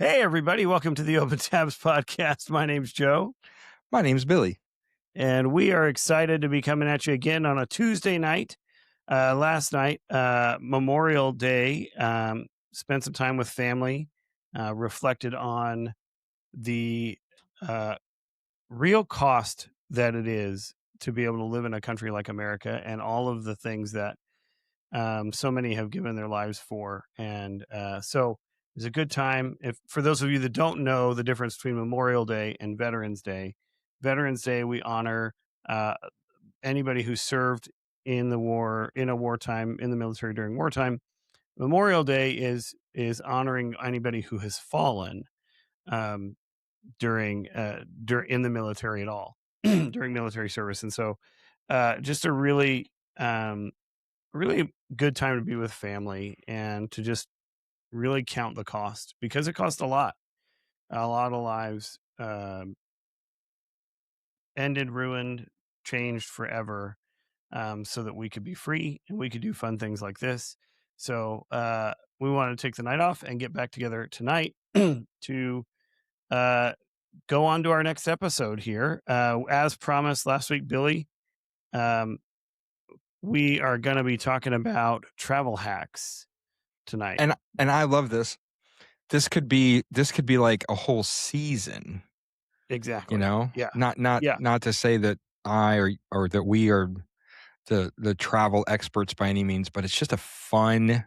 Hey, everybody. Welcome to the Open Tabs podcast. My name's Joe, My name's Billy. and we are excited to be coming at you again on a Tuesday night. Last night, Memorial Day, spent some time with family, reflected on the real cost that it is to be able to live in a country like America and all of the things that so many have given their lives for. And so it's a good time. If for those of you that don't know the difference between Memorial Day and Veterans Day, we honor anybody who served in the war, in a wartime, in the military during wartime. Memorial Day is honoring anybody who has fallen during in the military at all during military service. And so just a really really good time to be with family and to just really count the cost, because it costs a lot of lives ended, ruined, changed forever, so that we could be free and we could do fun things like this. So we want to take the night off and get back together tonight to go on to our next episode here. As promised last week, Billy, we are going to be talking about travel hacks tonight. And I love this. This could be like a whole season. Exactly. You know? Yeah. Not to say that I or that we are the travel experts by any means, but it's just a fun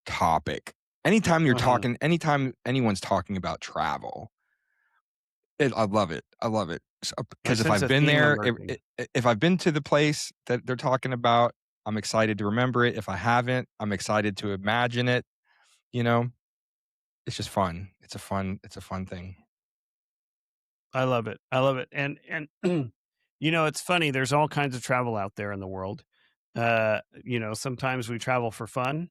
topic. Anytime you're talking, anytime anyone's talking about travel, I love it. I love it. Because if I've been there, if I've been to the place that they're talking about, I'm excited to remember it. If I haven't, I'm excited to imagine it. You know, it's just fun. It's a fun thing. I love it. And you know, it's funny. There's all kinds of travel out there in the world. You know, sometimes we travel for fun,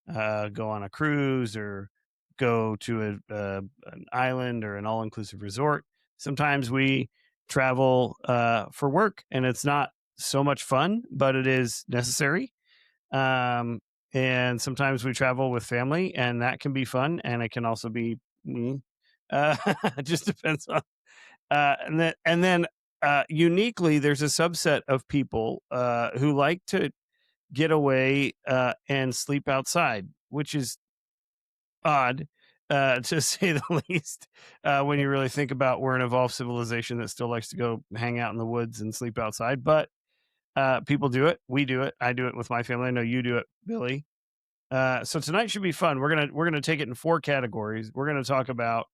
go on a cruise or go to an island or an all-inclusive resort. Sometimes we travel for work, and it's not so much fun, but it is necessary. And sometimes we travel with family, and that can be fun, and it can also be it just depends on and then uniquely, there's a subset of people who like to get away and sleep outside, which is odd, to say the least, when you really think about we're an evolved civilization that still likes to go hang out in the woods and sleep outside. But people do it. We do it. I do it with my family. I know you do it, Billy. So tonight should be fun. We're gonna take it in 4 categories. We're gonna talk about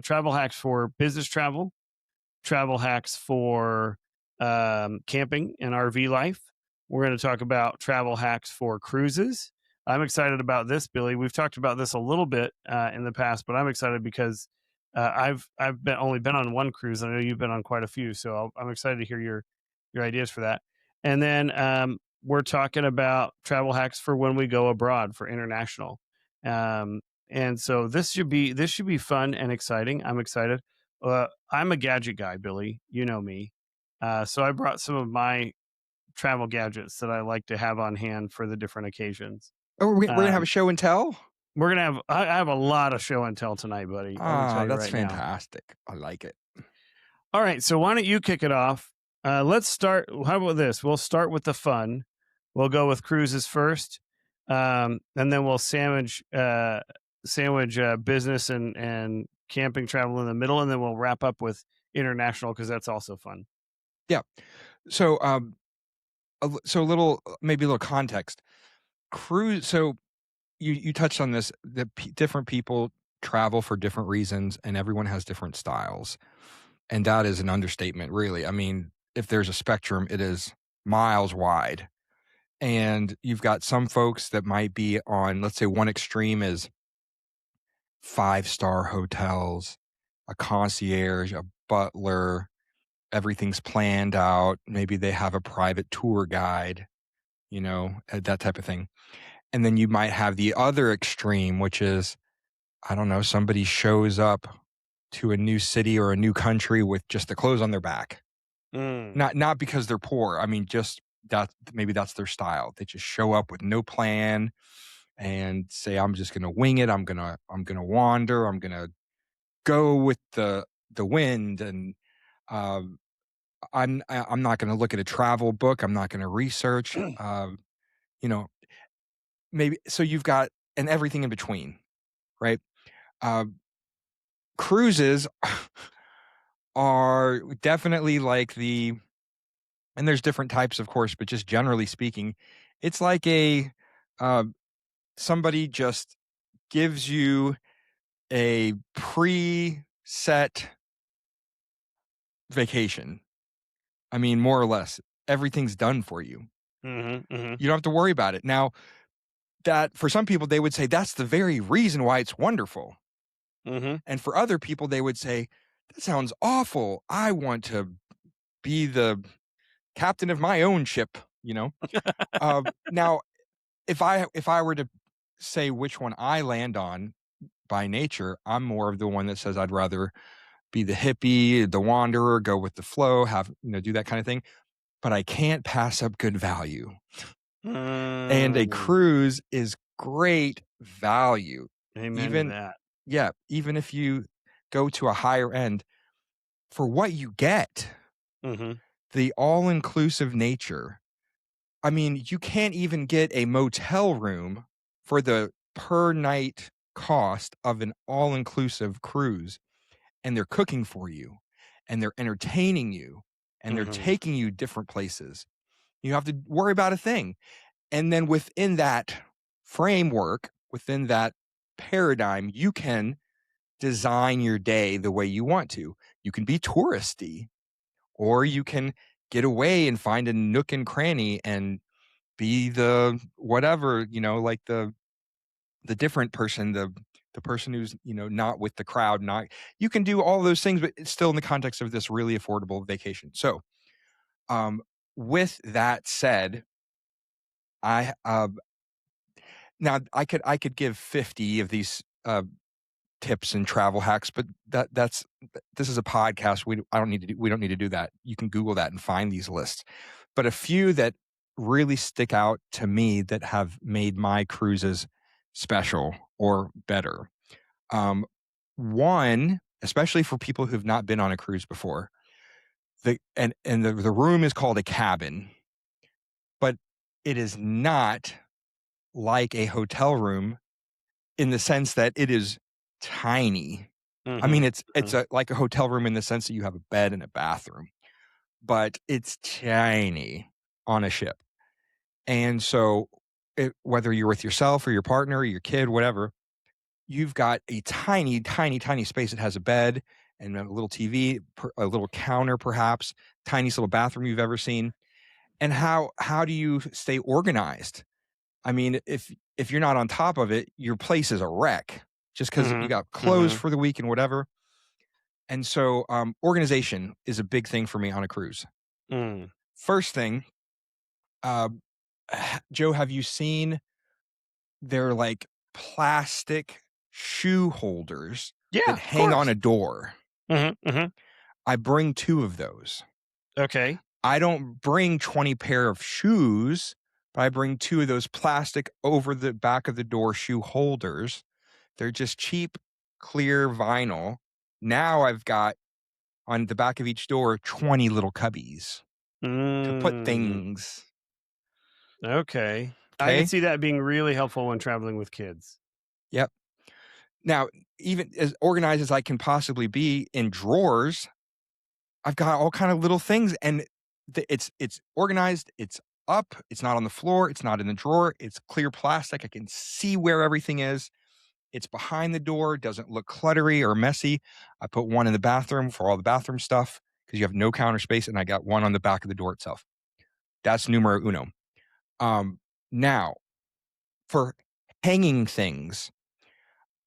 travel hacks for business travel hacks for camping and RV life. We're going to talk about travel hacks for cruises. I'm excited about this, Billy. We've talked about this a little bit in the past, but I'm excited because I've only been on one cruise. I know you've been on quite a few, so I'm excited to hear your ideas for that. And then we're talking about travel hacks for when we go abroad for international. And so this should be fun and exciting. I'm excited. I'm a gadget guy, Billy. You know me. So I brought some of my travel gadgets that I like to have on hand for the different occasions. Oh, we're gonna have a show and tell. We're gonna have. I have a lot of show and tell tonight, buddy. That's fantastic. Now. I like it. All right, so why don't you kick it off? Let's start. How about this? We'll start with the fun. We'll go with cruises first, and then we'll sandwich business and camping travel in the middle, and then we'll wrap up with international because that's also fun. Yeah. So so maybe a little context. Cruise. So you touched on this. Different people travel for different reasons, and everyone has different styles, and that is an understatement, really. I mean, if there's a spectrum, it is miles wide. And you've got some folks that might be on, let's say, one extreme is 5-star hotels, a concierge, a butler, everything's planned out. Maybe they have a private tour guide, you know, that type of thing. And then you might have the other extreme, which is, I don't know, somebody shows up to a new city or a new country with just the clothes on their back. Not because they're poor. I mean, just maybe that's their style. They just show up with no plan and say, I'm just going to wing it. I'm going to wander. I'm going to go with the wind, and um, I'm not going to look at a travel book. I'm not going to research. You know, maybe so you've got and everything in between, right? Um, Cruises are definitely like and there's different types, of course, but just generally speaking, it's like uh, somebody just gives you a preset vacation. I mean, more or less, everything's done for you. Mhm, mhm, You don't have to worry about it. Now, that for some people, they would say that's the very reason why it's wonderful. mhm. And for other people, they would say, that sounds awful. I want to be the captain of my own ship, you know? Now, if I were to say which one I land on by nature, I'm more of the one that says I'd rather be the hippie, the wanderer, go with the flow, do that kind of thing. But I can't pass up good value. And a Mm. cruise is great value. Amen to Even, that. yeah, even if you go to a higher end for what you get, Mhm, the all inclusive nature. I mean, you can't even get a motel room for the per night cost of an all inclusive cruise. And they're cooking for you, and they're entertaining you, and they're mhm, taking you different places. You have to worry about a thing. And then within that framework, within that paradigm, you can design your day the way you want to. You can be touristy, or you can get away and find a nook and cranny and be the whatever, like the different person, the person who's, not with the crowd, not you can do all those things, but it's still in the context of this really affordable vacation. So, um, with that said, I now I could give 50 of these tips and travel hacks, but this is a podcast. We don't need to do that. You can Google that and find these lists. But a few that really stick out to me that have made my cruises special or better. Um, One, especially for people who've not been on a cruise before, the room is called a cabin, but it is not like a hotel room in the sense that it is tiny. I mean, mhm, it's mhm, like a hotel room in the sense that you have a bed and a bathroom, but it's tiny on a ship. And so, whether you're with yourself or your partner or your kid, whatever, you've got a tiny, tiny, tiny space that has a bed and a little TV, a little counter, perhaps, tiniest little bathroom you've ever seen. And how do you stay organized? I mean, if you're not on top of it, your place is a wreck just because you mhm, got clothes mhm, for the week and whatever. And so, organization is a big thing for me on a cruise. mm. First thing, uh, Joe, have you seen their like plastic shoe holders that Yeah, of hang on course. a door? Mhm, mhm. I bring 2 of those. Okay. I don't bring 20 pair of shoes, but I bring 2 of those plastic over the back of the door shoe holders. They're just cheap, clear vinyl. Now I've got on the back of each door 20 little cubbies to put Mm, things. okay. I could Okay. see that being really helpful when traveling with kids. Yep. Now, even as organized as I can possibly be in drawers, I've got all kind of little things, and it's organized. It's up. It's not on the floor. It's not in the drawer. It's clear plastic. I can see where everything is. It's behind the door. Doesn't look cluttery or messy. I put one in the bathroom for all the bathroom stuff because you have no counter space, and I got one on the back of the door itself. That's numero uno. Um, Now for hanging things,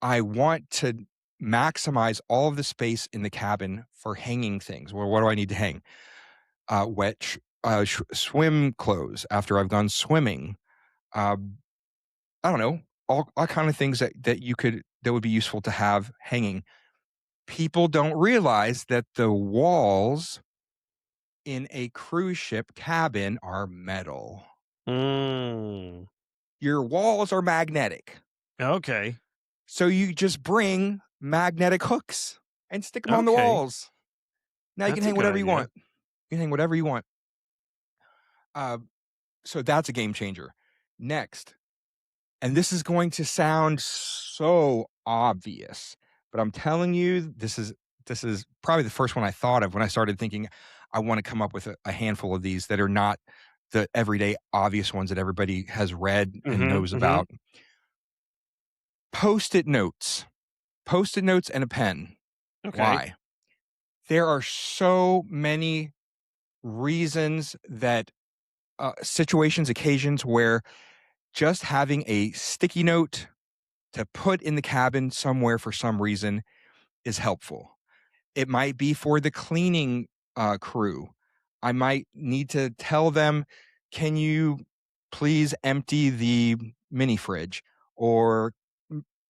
I want to maximize all of the space in the cabin for hanging things. Well, what do I need to hang? Swim clothes after I've gone swimming. Uh, I don't know, all kind of things that would be useful to have hanging. People don't realize that the walls in a cruise ship cabin are metal. Mm, Your walls are magnetic. okay. So you just bring magnetic hooks. and stick them on the Okay. walls. Now you can That's a hang good whatever you idea. want. You can hang whatever you want. Uh, so that's a game changer. Next, and this is going to sound so obvious, but I'm telling you, this is probably the first one I thought of when I started thinking I want to come up with a handful of these that are not the everyday obvious ones that everybody has read and Mhm, knows mhm. about. Post-it notes. Post-it notes and a pen. Okay. Why? There are so many reasons that situations, occasions where just having a sticky note to put in the cabin somewhere for some reason is helpful. It might be for the cleaning crew. I might need to tell them, can you please empty the mini fridge or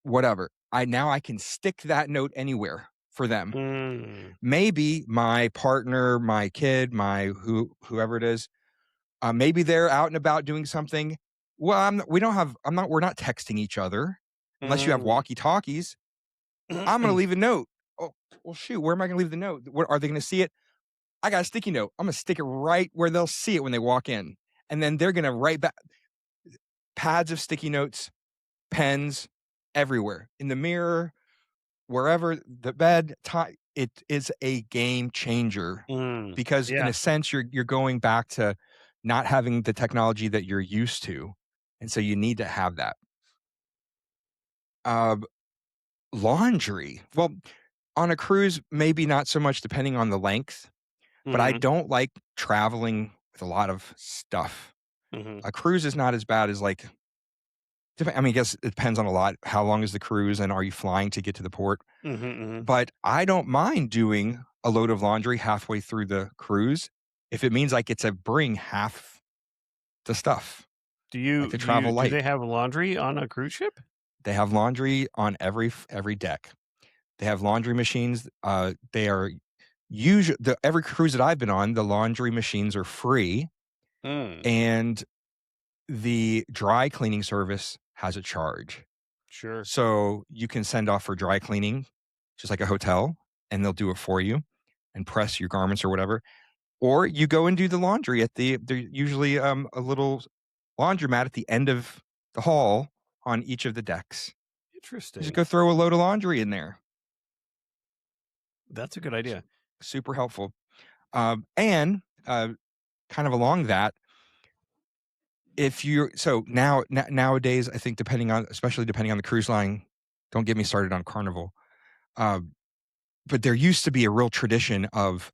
whatever. I can stick that note anywhere for them. Mm. Maybe my partner, my kid, whoever it is, maybe they're out and about doing something. Well, we're not texting each other unless you have Mm. walkie talkies. I'm going to leave a note. Oh, well, shoot, where am I going to leave the note? Are they going to see it? I got a sticky note. I'm going to stick it right where they'll see it when they walk in. And then they're going to write back pads of sticky notes, pens everywhere in the mirror, wherever the bed. It is a game changer Mm. because in Yeah. a sense, you're going back to not having the technology that you're used to. And so you need to have that. Uh, Laundry. Well, on a cruise, maybe not so much depending on the length, but I Mhm, don't like traveling with a lot of stuff. mhm, A cruise is not as bad as like, I mean, I guess it depends on a lot. How long is the cruise and are you flying to get to the port? mhm, mhm. But I don't mind doing a load of laundry halfway through the cruise if it means I get to bring half the stuff, like the travel Do light. they have laundry on a cruise ship? They have laundry on every deck. They have laundry machines. They are usually every cruise that I've been on, the laundry machines are free, Mm, and the dry cleaning service has a charge. sure. So you can send off for dry cleaning, just like a hotel, and they'll do it for you and press your garments or whatever. Or you go and do the laundry there's usually a little laundromat at the end of the hall on each of the decks. You just Interesting. go throw a load of laundry in there. That's a good S- idea. Super helpful. And kind of along that, if you're so nowadays, I think especially depending on the cruise line, don't get me started on Carnival. Uh, but there used to be a real tradition of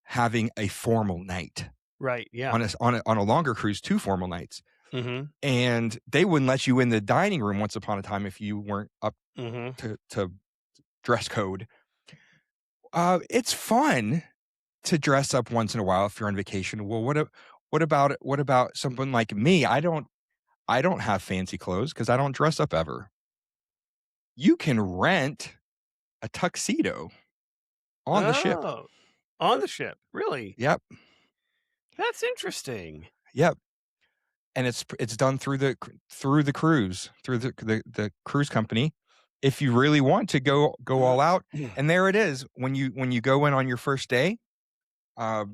having a formal night Right, yeah. on a longer cruise, 2 formal nights. Mhm, And they wouldn't let you in the dining room once upon a time if you weren't up mhm. to dress code. It's fun to dress up once in a while if you're on vacation. Well, what about someone like me? I don't have fancy clothes because I don't dress up ever. You can rent a tuxedo on the ship. Oh, on the ship, really? Yep, That's interesting. yep. And it's done through the cruise, through the cruise company. If you really want to go all out, and there it is. When you go in on your first day, uh,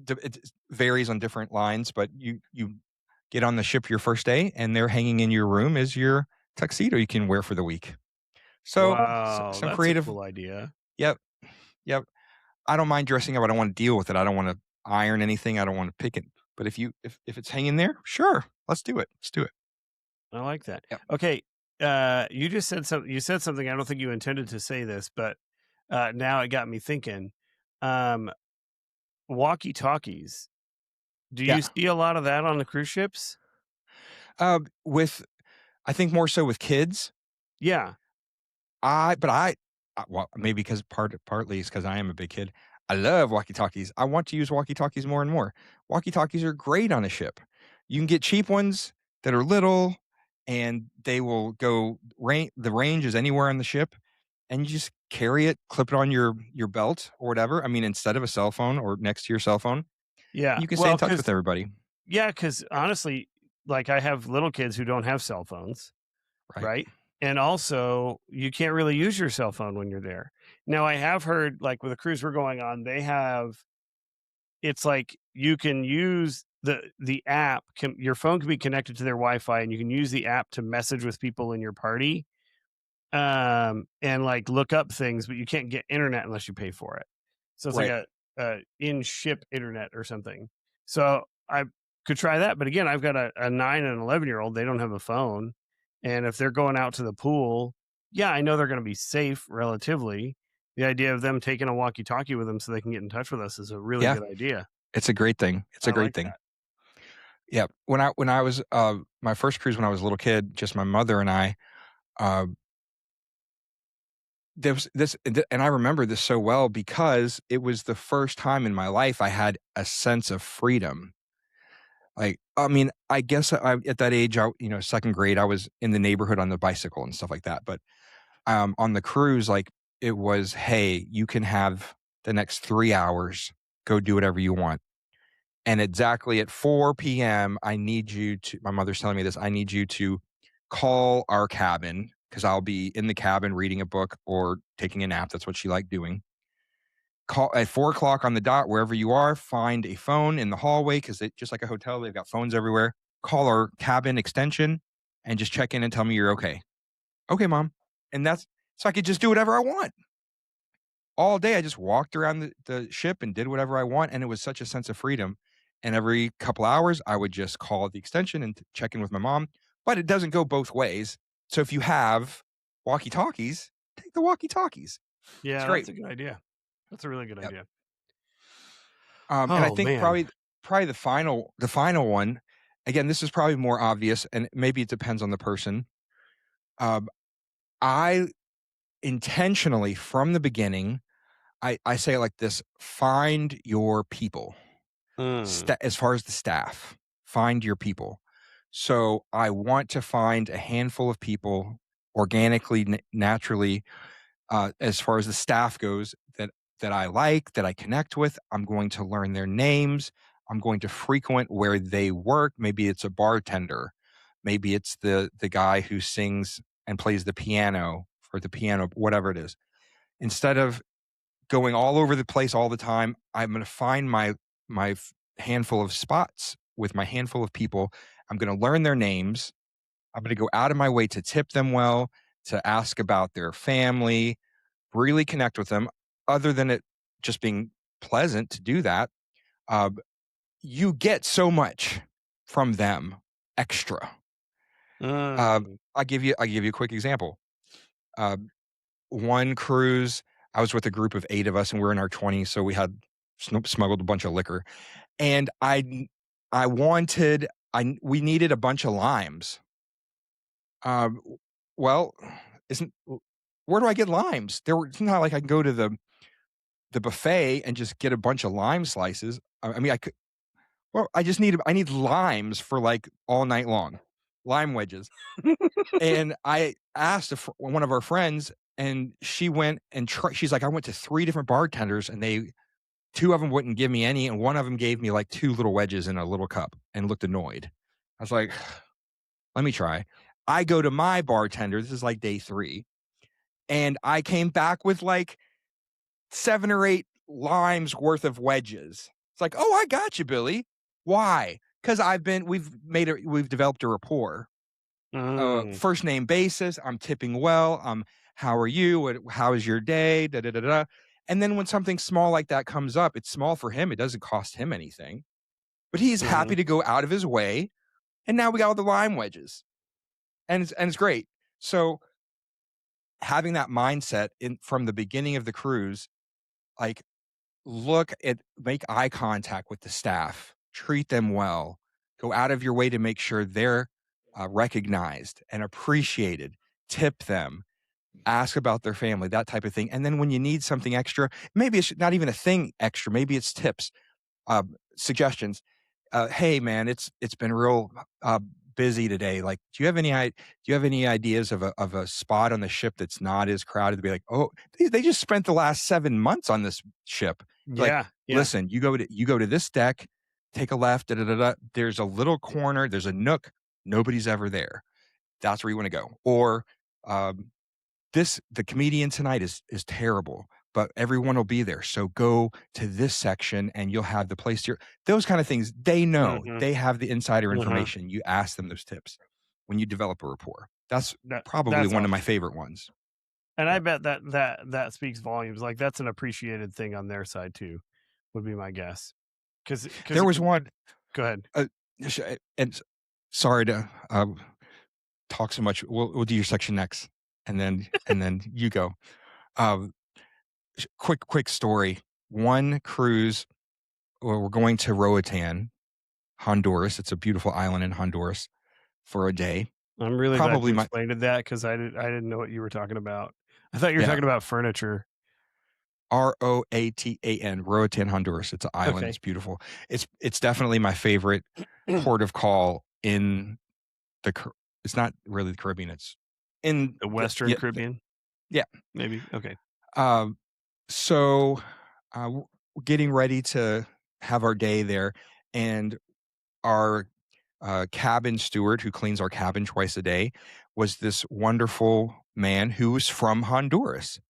it varies on different lines, but you get on the ship your first day, and they're hanging in your room is your tuxedo you can wear for the week. So Wow, some that's a creative. cool idea. Yep, yep. I don't mind dressing up. I don't want to deal with it. I don't want to iron anything. I don't want to pick it. But if it's hanging there, sure, let's do it. Let's do it. I like that. Yep. Okay, you said something, I don't think you intended to say this, but, now it got me thinking. Um, walkie-talkies. Do Yeah. you see a lot of that on the cruise ships? With I think more so with kids. Yeah. Well, maybe because partly is because I am a big kid. I love walkie-talkies. I want to use walkie-talkies more and more. Walkie-talkies are great on a ship. You can get cheap ones that are little, and they will go the range is anywhere on the ship, and you just carry it, clip it on your belt or whatever. I mean, instead of a cell phone or next to your cell phone, Yeah. you can stay in Well, touch with everybody. because honestly, like, I have little kids who don't have cell phones, Right. right? And also, you can't really use your cell phone when you're there. Now I have heard, like, with a cruise we're going on, they have it's like you can use the app can your phone can be connected to their Wi-Fi, and you can use the app to message with people in your party, and, like, look up things, but you can't get internet unless you pay for it. So it's like Right. a in-ship internet or something. So I could try that, but again, I've got a 9 and an 11-year-old, they don't have a phone, and if they're going out to the pool, yeah, I know they're gonna be safe relatively. The idea of them taking a walkie-talkie with them so they can get in touch with us is a really Yeah, good idea. it's a great thing. It's a I great like thing. that. Yeah. When I was my first cruise when I was a little kid, just my mother and I, uh, there was this, and I remember this so well because it was the first time in my life I had a sense of freedom. Like, I mean, I guess at that age, second grade, I was in the neighborhood on the bicycle and stuff like that. But on the cruise, like it was, hey, you can have the next 3 hours, go do whatever you want. And exactly at 4 p.m., I need you to, my mother's telling me this, I need you to call our cabin because I'll be in the cabin reading a book or taking a nap. That's what she liked doing. Call at 4 o'clock on the dot, wherever you are, find a phone in the hallway because just like a hotel, they've got phones everywhere. Call our cabin extension and just check in and tell me you're okay. Okay, mom. And that's so I could just do whatever I want all day. I just walked around the ship and did whatever I want. And it was such a sense of freedom. And every couple hours, I would just call the extension and check in with my mom. But it doesn't go both ways. So if you have walkie talkies, take the walkie talkies. It's Yeah, great. that's a good idea. That's a really good Yep. idea. And I Oh, think man. probably the final one. Again, this is probably more obvious, and maybe it depends on the person. Um, I intentionally from the beginning, I say it like this: find your people. Mm. As far as the staff, find your people. So I want to find a handful of people organically, naturally, as far as the staff goes, that I like, that I connect with. I'm going to learn their names. I'm going to frequent where they work. Maybe it's a bartender. Maybe it's the guy who sings and plays the piano for the piano, whatever it is. Instead of going all over the place all the time, I'm going to find my handful of spots with my handful of people. I'm going to learn their names. I'm going to go out of my way to tip them well, to ask about their family, really connect with them. Other than it just being pleasant to do that, uh, you get so much from them extra. Mm. I'll give you a quick example. Uh, one cruise, I was with a group of 8 of us, and we're in our 20s, so we had smuggled a bunch of liquor, and I wanted we needed a bunch of limes. Well, isn't where do I get limes? It's not like I can go to the buffet and just get a bunch of lime slices. I mean, I could. Well, I need limes for like all night long, lime wedges. And I asked one of our friends, and she went and she's like, I went to 3 different bartenders, and 2 of them wouldn't give me any, and one of them gave me like 2 little wedges in a little cup and looked annoyed. I was like, let me try. I go to my bartender. This is like day 3, and I came back with like 7 or 8 limes worth of wedges. It's like, oh, I got you, Billy. Why? Because we've developed a rapport. Mm. First name basis. I'm tipping well. How are you? How is your day? Da da da da. And then when something small like that comes up, it's small for him. It doesn't cost him anything, but he's happy Mhm. to go out of his way. And now we got all the lime wedges, and it's great. So having that mindset in from the beginning of the cruise, like make eye contact with the staff, treat them well, go out of your way to make sure they're recognized and appreciated, tip them, ask about their family, that type of thing. And then when you need something extra, maybe it's not even a thing extra, maybe it's tips, suggestions. Hey man, it's been real uh, busy today. Like, do you have any ideas of a spot on the ship that's not as crowded to be like, oh, they just spent the last 7 months on this ship. Like, Yeah, yeah. listen, you go to this deck, take a left, da, da, da, da. There's a little corner, there's a nook, nobody's ever there. That's where you want to go. Or the comedian tonight is terrible, but everyone will be there. So go to this section and you'll have the place to those kind of things. They know. Mhm. They have the insider Mhm. information. You ask them those tips when you develop a rapport. That's probably That's one of my awesome. favorite ones. And I Yeah. bet that speaks volumes. Like, that's an appreciated thing on their side too, would be my guess. Because There it was could one, go ahead. uh, and sorry to talk so much. We'll do your section next, and then you go. Um, quick story. One cruise, where we're going to Roatan, Honduras. It's a beautiful island in Honduras for a day. I'm really glad Probably you my explained that because I didn't know what you were talking about. I thought you were yeah, talking about furniture. Roatan, Roatan, Honduras. It's an island. Okay. It's beautiful. It's definitely my favorite The port of call in it's not really the Caribbean. It's in Western Caribbean, yeah. maybe? Okay. Um, so we're getting ready to have our day there, and our cabin steward who cleans our cabin twice a day was this wonderful man who was from Honduras.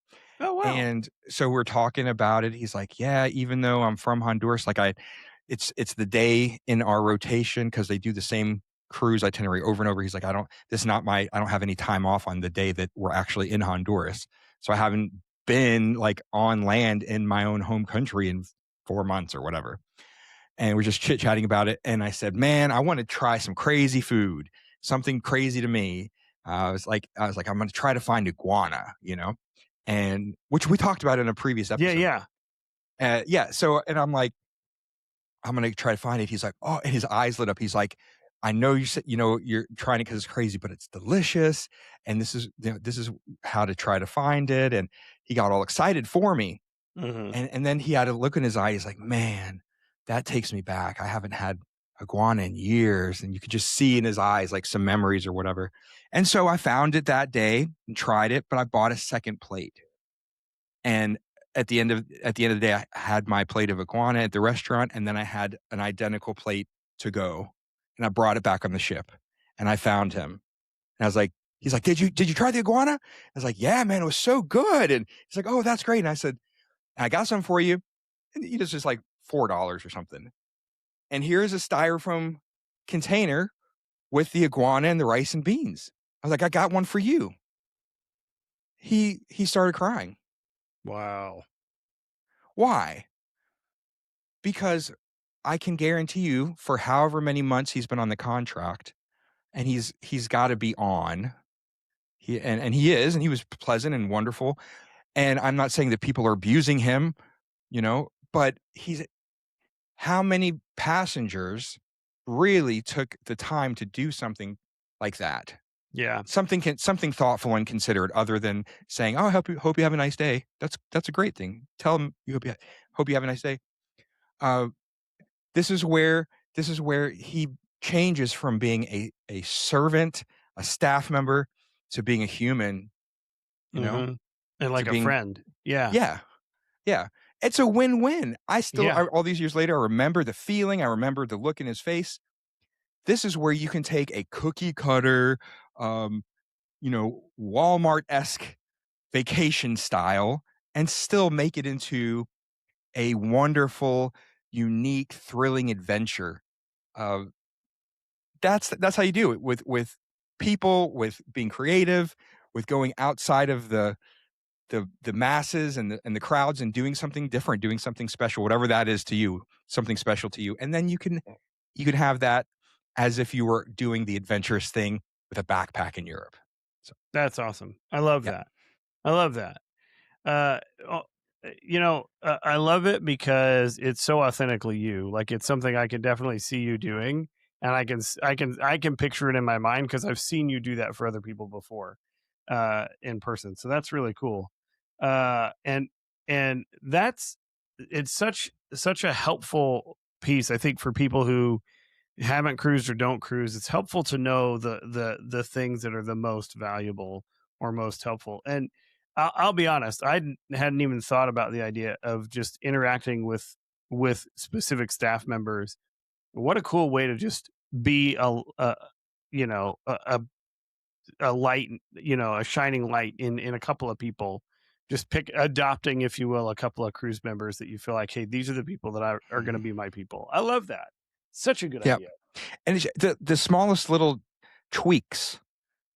Oh, wow. And so we're talking about it. He's like, "Yeah, even though I'm from Honduras, like it's the day in our rotation because they do the same cruise itinerary over and over." He's like, I don't have any time off on the day that we're actually in Honduras. So I haven't been like on land in my own home country in 4 months or whatever. And we're just chit chatting about it. And I said, "Man, I want to try some crazy food, something crazy to me." I was like, I'm going to try to find iguana, and which we talked about in a previous Yeah, episode. yeah. Yeah. So, and I'm like, I'm going to try to find it. He's like, oh, and his eyes lit up. He's like, "I know you said, you're trying it because it's crazy, but it's delicious. And this is how to try to find it." And he got all excited for me. Mhm. And then he had a look in his eye. He's like, "Man, that takes me back. I haven't had iguana in years." And you could just see in his eyes like some memories or whatever. And so I found it that day and tried it, but I bought a second plate. And at the end of the day, I had my plate of iguana at the restaurant, and then I had an identical plate to go. And I brought it back on the ship. And I found him. And I was like, he's like, "Did you try the iguana?" I was like, "Yeah, man, it was so good." And he's like, "Oh, that's great." And I said, "I got some for you." And he just like $4 or something. And here's a styrofoam container with the iguana and the rice and beans. I was like, "I got one for you." He started crying. Wow. Why? Because I can guarantee you for however many months he's been on the contract, and he's got to be on. And he is, and he was pleasant and wonderful. And I'm not saying that people are abusing him, but he's how many passengers really took the time to do something like that? Yeah. Something thoughtful and considerate other than saying, "Oh, I hope you have a nice day." That's a great thing. Tell them you hope you have a nice day. Uh, this is where he changes from being a servant, a staff member, to being a human, Mhm. And to like a being friend. Yeah. yeah, yeah. It's a win-win. Yeah. All these years later, I remember the feeling. I remember the look in his face. This is where you can take a cookie cutter, um, Walmart-esque vacation style and still make it into a wonderful, unique, thrilling adventure. Uh, that's how you do it with people, with being creative, with going outside of the masses and the crowds and doing something different, doing something special, whatever that is to you, something special to you. And then you can have that as if you were doing the adventurous thing with a backpack in Europe. So, That's awesome. I love yeah. that. I love that. Uh, oh, I love it because it's so authentically you. Like, it's something I can definitely see you doing, and I can picture it in my mind because I've seen you do that for other people before, in person. So that's really cool. And that's it's such a helpful piece, I think, for people who haven't cruised or don't cruise. It's helpful to know the things that are the most valuable or most helpful. And I'll be honest, hadn't even thought about the idea of just interacting with specific staff members. What a cool way to just be a a light, a shining light in a couple of people. Just adopting, if you will, a couple of cruise members that you feel like, hey, these are the people that are going to Mhm. be my people. I love that. Such a good Yeah, idea. and the smallest little tweaks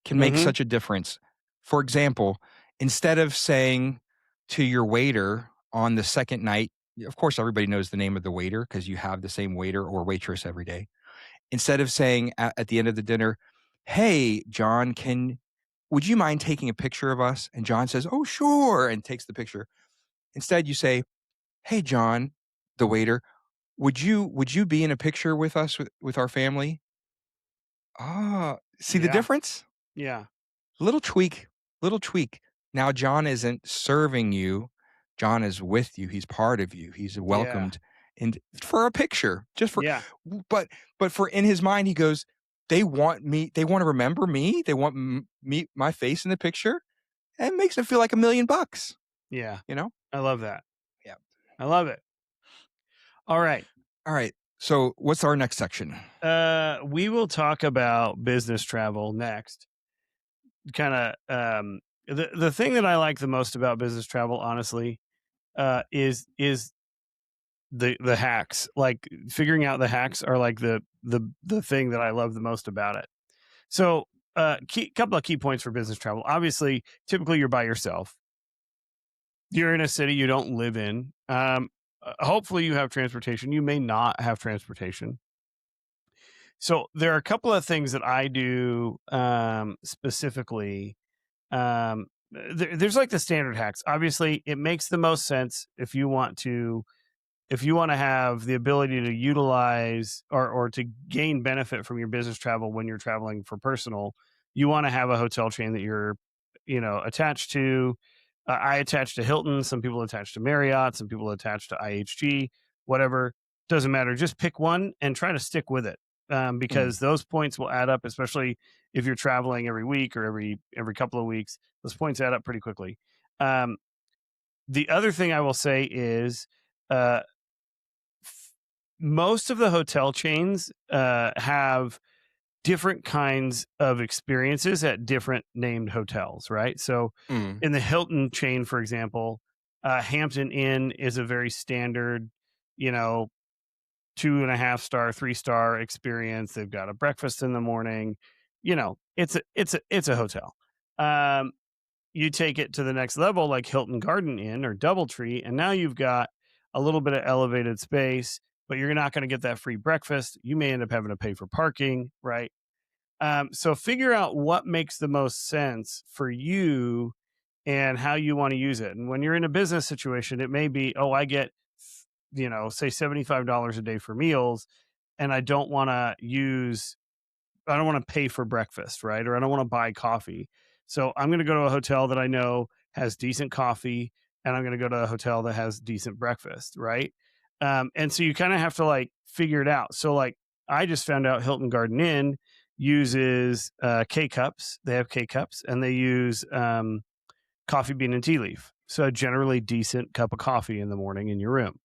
can make Hmm. such a difference. For example, instead of saying to your waiter on the second night, of course, everybody knows the name of the waiter because you have the same waiter or waitress every day. Instead of saying at the end of the dinner, "Hey, John, would you mind taking a picture of us?" And John says, "Oh, sure," and takes the picture. Instead, you say, "Hey, John," the waiter, would you be in a picture with us with our family?" Ah, see the Yeah. difference? Yeah. Little tweak, little tweak. Now John isn't serving you. John is with you. He's part of you. He's Yeah. welcomed and for a picture, just for Yeah. but for in his mind he goes, they want me, they want to remember me. They want me my face in the picture. And it makes it feel like $1,000,000, Yeah. you know? I love that. Yeah. I love it. All right. All right. So what's our next section? We will talk about business travel next. Kind of the thing that I like the most about business travel, honestly, is the hacks. Like figuring out the hacks are like the thing that I love the most about it. So, couple of key points for business travel. Obviously, typically you're by yourself. You're in a city you don't live in. Hopefully you have transportation. You may not have transportation. So there are a couple of things that I do specifically. There's like the standard hacks. Obviously, it makes the most sense if you want to have the ability to utilize or to gain benefit from your business travel when you're traveling for personal. You want to have a hotel chain that you're attached to. I attach to Hilton. Some people attach to Marriott. Some people attach to IHG. Whatever, doesn't matter. Just pick one and try to stick with it, Mm, because those points will add up, especially if you're traveling every week or every couple of weeks. Those points add up pretty quickly. um, the other thing I will say is, uh, most of the hotel chains have different kinds of experiences at different named hotels, right? So mm, in the Hilton chain, for example, Hampton Inn is a very standard, you know, 2.5 star, 3 star experience. They've got a breakfast in the morning. It's a hotel. Um, you take it to the next level, like Hilton Garden Inn or Doubletree, and now you've got a little bit of elevated space, but you're not going to get that free breakfast. You may end up having to pay for parking, right? So figure out what makes the most sense for you and how you want to use it. And when you're in a business situation, it may be, oh, I get, say $75 a day for meals, and I don't want to pay for breakfast, right? Or I don't want to buy coffee. So I'm going to go to a hotel that I know has decent coffee, and I'm going to go to a hotel that has decent breakfast, right? And so you kind of have to like figure it out. So like I just found out Hilton Garden Inn uses K cups. They have K cups, and they use coffee bean and tea leaf. So a generally decent cup of coffee in the morning in your room.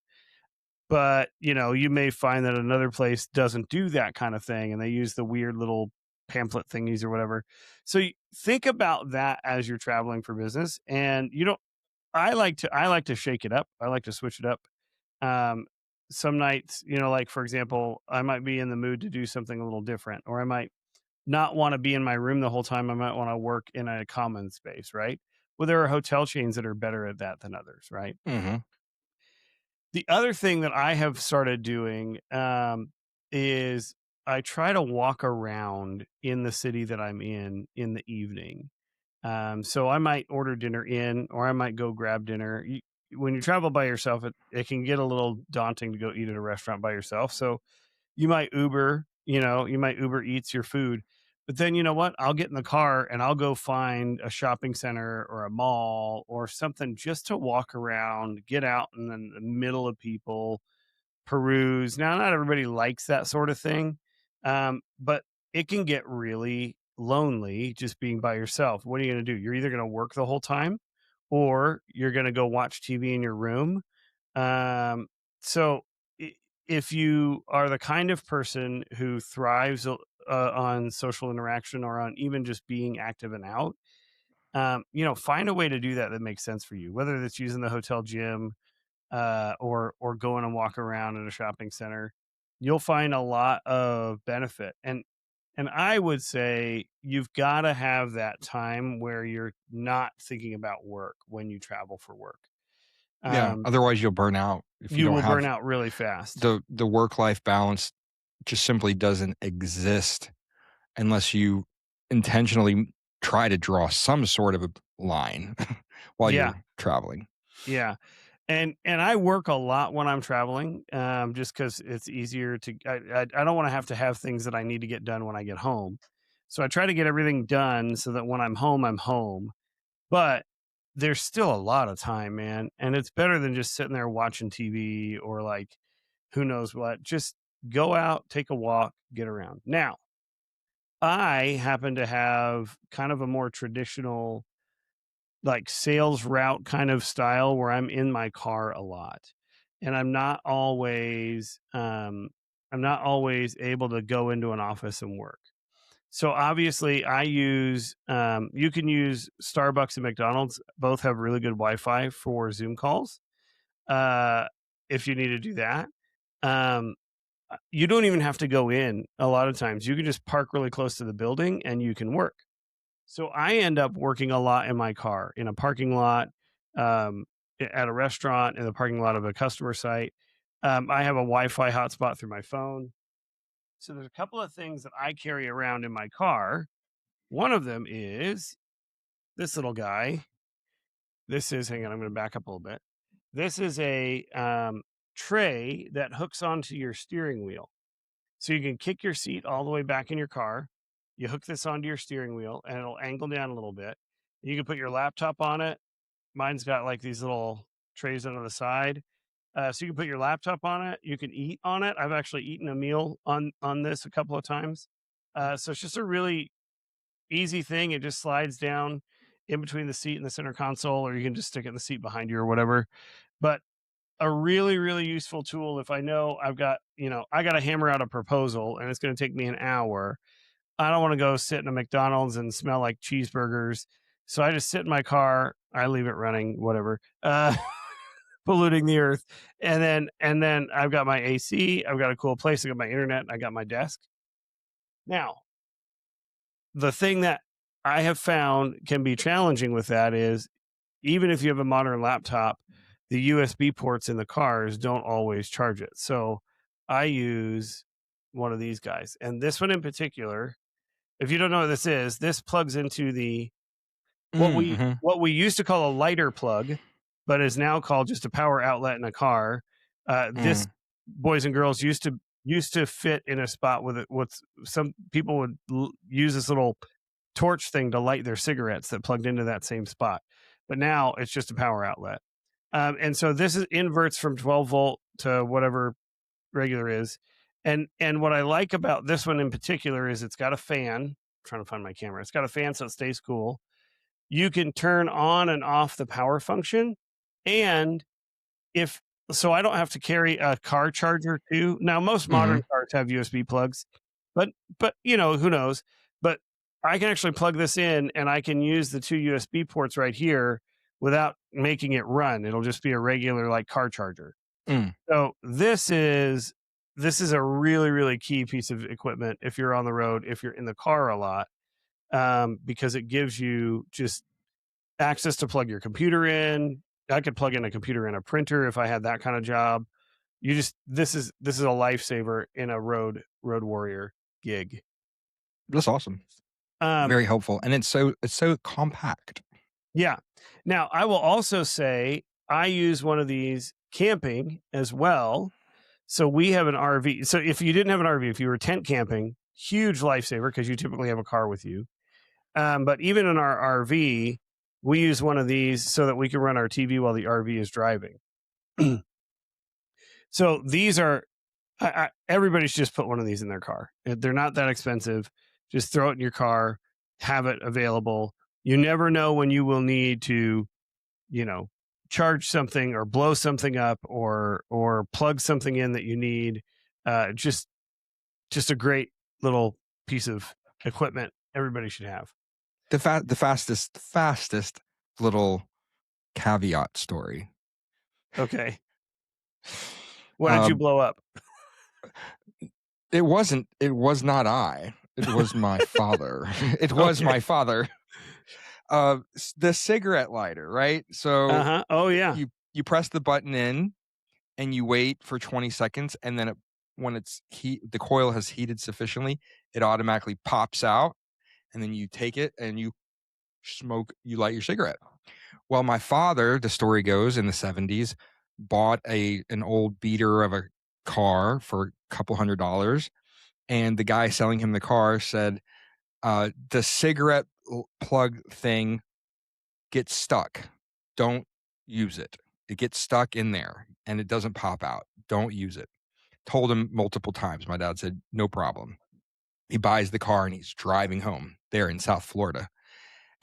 But, you may find that another place doesn't do that kind of thing, and they use the weird little pamphlet thingies or whatever. So think about that as you're traveling for business. And I like to shake it up. I like to switch it up. Um, some nights, like for example, I might be in the mood to do something a little different, or I might not want to be in my room the whole time. I might want to work in a common space, right? Well, there are hotel chains that are better at that than others, right? mhm, The other thing that I have started doing, is I try to walk around in the city that I'm in the evening. So I might order dinner in, or I might go grab dinner. When you travel by yourself, it can get a little daunting to go eat at a restaurant by yourself. So you might Uber Eats your food. But then you know what? I'll get in the car and I'll go find a shopping center or a mall or something just to walk around, get out in the middle of people, peruse. Now, not everybody likes that sort of thing, but it can get really lonely just being by yourself. What are you going to do? You're either going to work the whole time, or you're going to go watch TV in your room. So if you are the kind of person who thrives on social interaction or on even just being active and out, find a way to do that that makes sense for you, whether it's using the hotel gym, or going and walk around in a shopping center. You'll find a lot of benefit. And I would say you've got to have that time where you're not thinking about work when you travel for work. Yeah, Um, otherwise you'll burn out if you you don't will burn have out really fast. the work-life balance just simply doesn't exist unless you intentionally try to draw some sort of a line while Yeah, you're traveling. yeah. And I work a lot when I'm traveling, just because it's easier to. I don't want to have things that I need to get done when I get home, so I try to get everything done so that when I'm home, I'm home. But there's still a lot of time, man, and it's better than just sitting there watching TV or like who knows what. Just go out, take a walk, get around. Now, I happen to have kind of a more traditional like sales route kind of style where I'm in my car a lot. And I'm not always able to go into an office and work. So obviously I use you can use Starbucks and McDonald's, both have really good Wi-Fi for Zoom calls. Uh if you need to do that. Um you don't even have to go in a lot of times. You can just park really close to the building and you can work. So I end up working a lot in my car, in a parking lot, um, at a restaurant, in the parking lot of a customer site. I have a Wi-Fi hotspot through my phone. So there's a couple of things that I carry around in my car. One of them is this little guy. Hang on, I'm going to back up a little bit. This is a tray that hooks onto your steering wheel. So you can kick your seat all the way back in your car. You hook this onto your steering wheel and it'll angle down a little bit. You can put your laptop on it. Mine's got like these little trays on the side. So you can put your laptop on it. You can eat on it. I've actually eaten a meal on this a couple of times. So it's just a really easy thing. It just slides down in between the seat and the center console, or you can just stick it in the seat behind you or whatever. But a really, really useful tool if I know I got to hammer out a proposal and it's going to take me an hour. I don't want to go sit in a McDonald's and smell like cheeseburgers. So I just sit in my car, I leave it running, whatever, polluting the earth. And then I've got my AC, I've got a cool place, I got my internet, I got my desk. Now, the thing that I have found can be challenging with that is even if you have a modern laptop, the USB ports in the cars don't always charge it. So I use one of these guys. And this one in particular, if you don't know what this plugs into the Mm-hmm. what we used to call a lighter plug, but is now called just a power outlet in a car. This, Mm. boys and girls, used to fit in a spot with it. What's some people would use this little torch thing to light their cigarettes that plugged into that same spot, but now it's just a power outlet. And so this is inverts from 12 volt to whatever regular is. And what I like about this one in particular is it's got a fan. I'm trying to find my camera. It's got a fan so it stays cool. You can turn on and off the power function. And if so, I don't have to carry a car charger too. Now, most Mm-hmm. modern cars have USB plugs, but who knows? But I can actually plug this in and I can use the two USB ports right here without making it run. It'll just be a regular like car charger. Mm. So this is a really, really key piece of equipment if you're on the road, if you're in the car a lot, because it gives you just access to plug your computer in. I could plug in a computer and a printer if I had that kind of job. This is a lifesaver in a road warrior gig. That's awesome. Um, Very helpful, and it's so compact. yeah. Now I will also say I use one of these camping as well. So we have an RV. So if you didn't have an RV, if you were tent camping, huge lifesaver because you typically have a car with you. But even in our RV, we use one of these so that we can run our TV while the RV is driving. So these are everybody's just put one of these in their car. They're not that expensive. Just throw it in your car, have it available. You never know when you will need to, charge something or blow something up or plug something in that you need. Just a great little piece of equipment everybody should have. The fastest little caveat story. Okay. What did you blow up? It was not I. It was my father. It was my father. The cigarette lighter, right? So Oh yeah. you press the button in and you wait for 20 seconds, and then when the coil has heated sufficiently, it automatically pops out, and then you take it and you light your cigarette. Well, my father, the story goes, in the 70s, bought an old beater of a car for a couple $100, and the guy selling him the car said, the cigarette plug thing gets stuck. Don't use it. It gets stuck in there and it doesn't pop out. Don't use it. Told him multiple times. My dad said, no problem. He buys the car and he's driving home there in South Florida.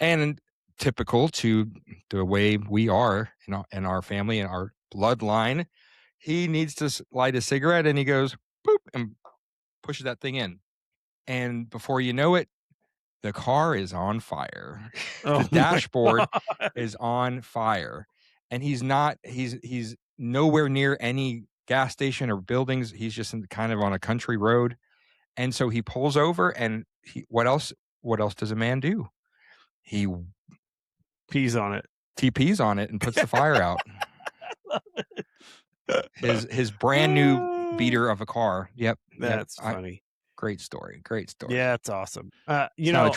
And typical to the way we are in our family and our bloodline, he needs to light a cigarette and he goes, boop, and pushes that thing in. And before you know it, the car is on fire. The dashboard is on fire. And he's nowhere near any gas station or buildings. He's just kind of on a country road. And so he pulls over, and what else does a man do? He pees on it. He pees on it and puts the fire out. His brand new beater of a car. Yep. That's funny. Great story. Yeah, it's awesome. It's not a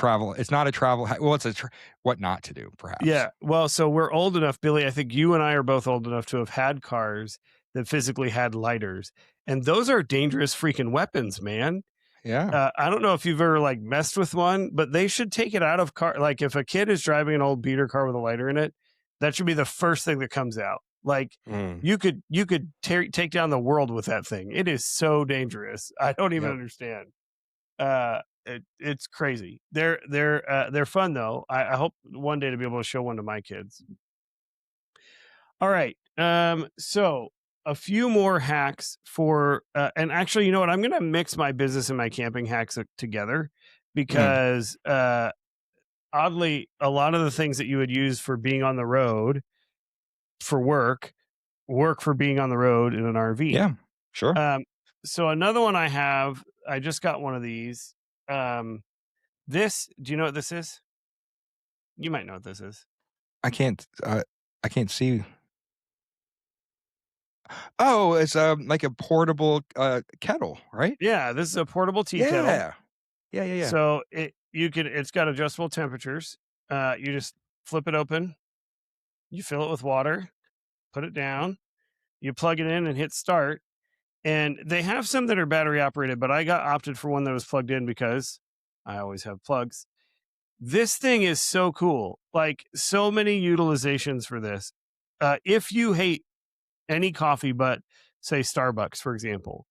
travel. Well, it's what not to do, perhaps. Yeah. Well, so we're old enough, Billy. I think you and I are both old enough to have had cars that physically had lighters, and those are dangerous freaking weapons, man. Yeah. I don't know if you've ever like messed with one, but they should take it out of car. Like if a kid is driving an old beater car with a lighter in it, that should be the first thing that comes out. Like you could take down the world with that thing. It is so dangerous. I don't even understand. It's crazy. They're fun though. I hope one day to be able to show one to my kids. All right. So a few more hacks for, and actually, you know what? I'm going to mix my business and my camping hacks together because, oddly, a lot of the things that you would use for being on the road for work for being on the road in an RV. Yeah, sure. So another one I just got one of these. Do you know what this is? You might know what this is. I can't see. Oh, it's like a portable kettle, right? Yeah, this is a portable tea kettle. Yeah. So it's got adjustable temperatures. You just flip it open, you fill it with water, put it down, you plug it in and hit start. And they have some that are battery operated, but I opted for one that was plugged in because I always have plugs. This thing is so cool. Like so many utilizations for this. If you hate any coffee but say Starbucks, for example,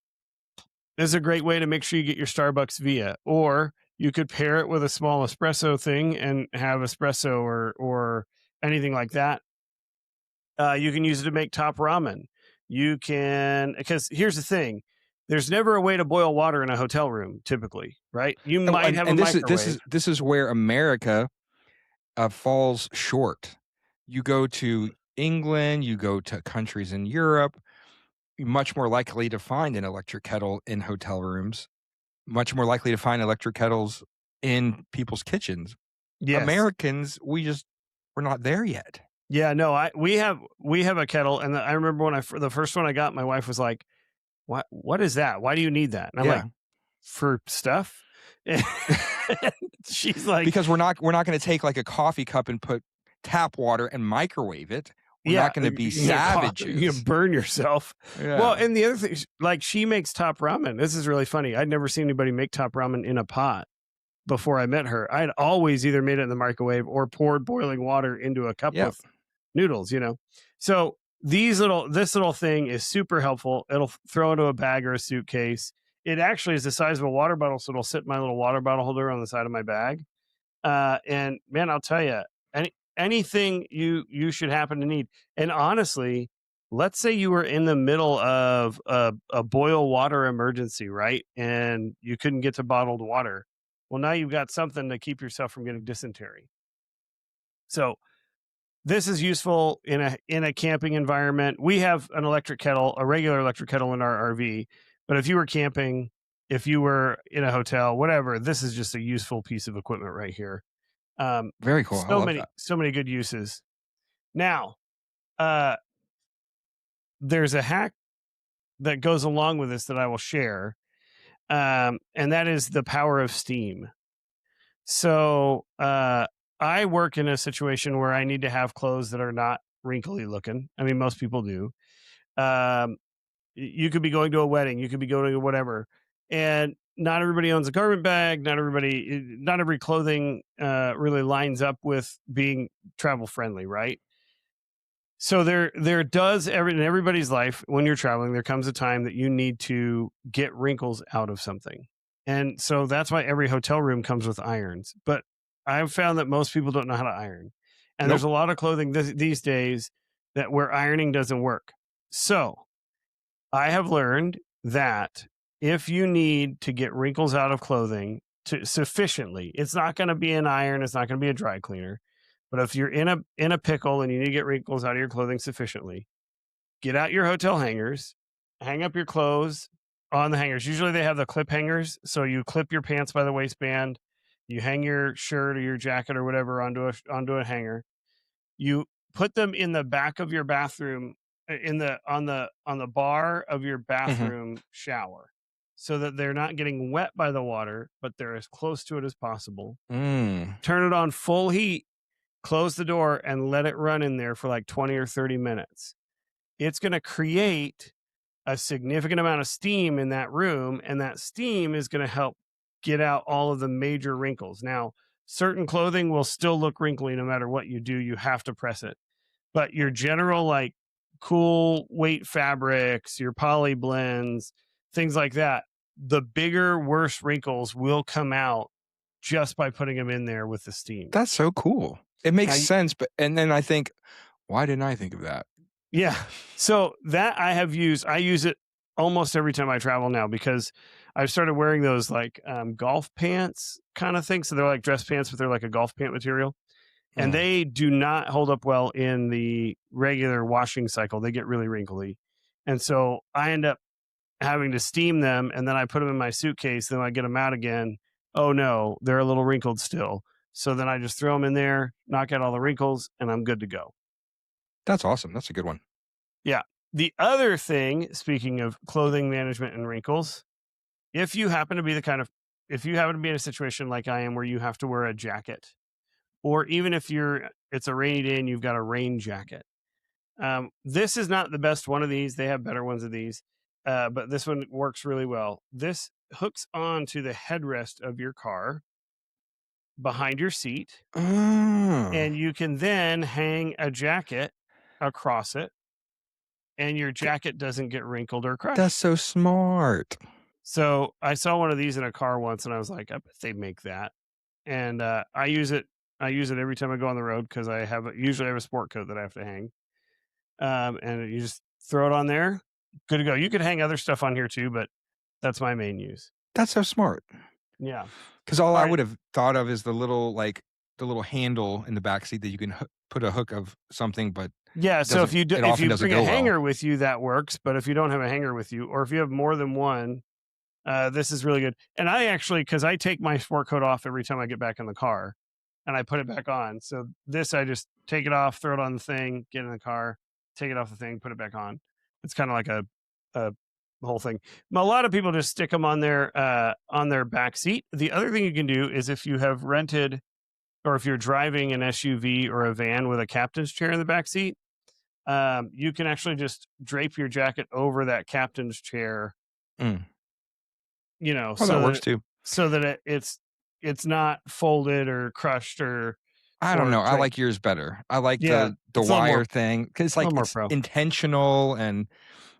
this is a great way to make sure you get your Starbucks via, or you could pair it with a small espresso thing and have espresso or anything like that. You can use it to make top ramen. You can, because here's the thing. There's never a way to boil water in a hotel room, typically, right? You might have a microwave. This is where America falls short. You go to England, you go to countries in Europe, you're much more likely to find an electric kettle in hotel rooms, much more likely to find electric kettles in people's kitchens. Yes. Americans, we're not there yet. Yeah, no, we have a kettle, and I remember when the first one I got, my wife was like, "What is that? Why do you need that?" And I'm like, "For stuff." She's like, "Because we're not going to take like a coffee cup and put tap water and microwave it. We're not going to be savages. You burn yourself." Yeah. Well, and the other thing, like she makes top ramen. This is really funny. I'd never seen anybody make top ramen in a pot before I met her. I'd always either made it in the microwave or poured boiling water into a cup with noodles, So this little thing is super helpful. It'll throw into a bag or a suitcase. It actually is the size of a water bottle, so it'll sit in my little water bottle holder on the side of my bag. And man, I'll tell you, anything you should happen to need. And honestly, let's say you were in the middle of a boil water emergency, right? And you couldn't get to bottled water. Well, now you've got something to keep yourself from getting dysentery. So this is useful in a camping environment. We have an electric kettle, a regular electric kettle in our RV, but if you were camping, if you were in a hotel, whatever, this is just a useful piece of equipment right here. Very cool. I love that. So many good uses. Now, uh, there's a hack that goes along with this that I will share, and that is the power of steam. So I work in a situation where I need to have clothes that are not wrinkly looking. I mean, most people do. Um, you could be going to a wedding, you could be going to whatever, and not everybody owns a garment bag. Not every clothing really lines up with being travel friendly, right? So there does in everybody's life when you're traveling, there comes a time that you need to get wrinkles out of something. And so that's why every hotel room comes with irons. But I've found that most people don't know how to iron. And there's Nope. a lot of clothing these days that where ironing doesn't work. So I have learned that if you need to get wrinkles out of clothing sufficiently, it's not going to be an iron, it's not going to be a dry cleaner. But if you're in a pickle and you need to get wrinkles out of your clothing sufficiently, get out your hotel hangers, hang up your clothes on the hangers. Usually they have the clip hangers, so you clip your pants by the waistband, you hang your shirt or your jacket or whatever onto a hanger. You put them in the back of your bathroom in the on the bar of your bathroom shower so that they're not getting wet by the water, but they're as close to it as possible. Turn it on full heat, close the door, and let it run in there for like 20 or 30 minutes. It's going to create a significant amount of steam in that room, and that steam is going to help get out all of the major wrinkles. Now, certain clothing will still look wrinkly no matter what you do. You have to press it. But your general, like, cool weight fabrics, your poly blends, things like that, the bigger, worse wrinkles will come out just by putting them in there with the steam. That's so cool. It makes sense, but and then I think, why didn't I think of that? Yeah. So that I use it almost every time I travel now because I've started wearing those like golf pants kind of thing. So they're like dress pants, but they're like a golf pant material. And they do not hold up well in the regular washing cycle. They get really wrinkly. And so I end up having to steam them, and then I put them in my suitcase. Then I get them out again. Oh no, they're a little wrinkled still. So then I just throw them in there, knock out all the wrinkles, and I'm good to go. That's awesome. That's a good one. Yeah. The other thing, speaking of clothing management and wrinkles, if you happen to be in a situation like I am where you have to wear a jacket, or even if it's a rainy day and you've got a rain jacket. This is not the best one of these. They have better ones of these. But this one works really well. This hooks onto the headrest of your car behind your seat. And you can then hang a jacket across it, and your jacket doesn't get wrinkled or crushed. That's so smart. So I saw one of these in a car once, and I was like, I bet they make that. And I use it every time I go on the road because usually I have a sport coat that I have to hang. And you just throw it on there, good to go. You could hang other stuff on here too, but that's my main use. That's so smart. Yeah. Because all I would have thought of is the little handle in the back seat that you can put a hook of something, but yeah. So if you bring a hanger well with you, that works. But if you don't have a hanger with you, or if you have more than one, this is really good. And I actually, because I take my sport coat off every time I get back in the car, and I put it back on. So this, I just take it off, throw it on the thing, get in the car, take it off the thing, put it back on. It's kind of like a whole thing. A lot of people just stick them on their back seat. The other thing you can do is if you have rented, or if you're driving an SUV or a van with a captain's chair in the back seat, you can actually just drape your jacket over that captain's chair. You know, so that works too. So that it's not folded or crushed or. I don't know. I like yours better. I like the wire thing because it's intentional, and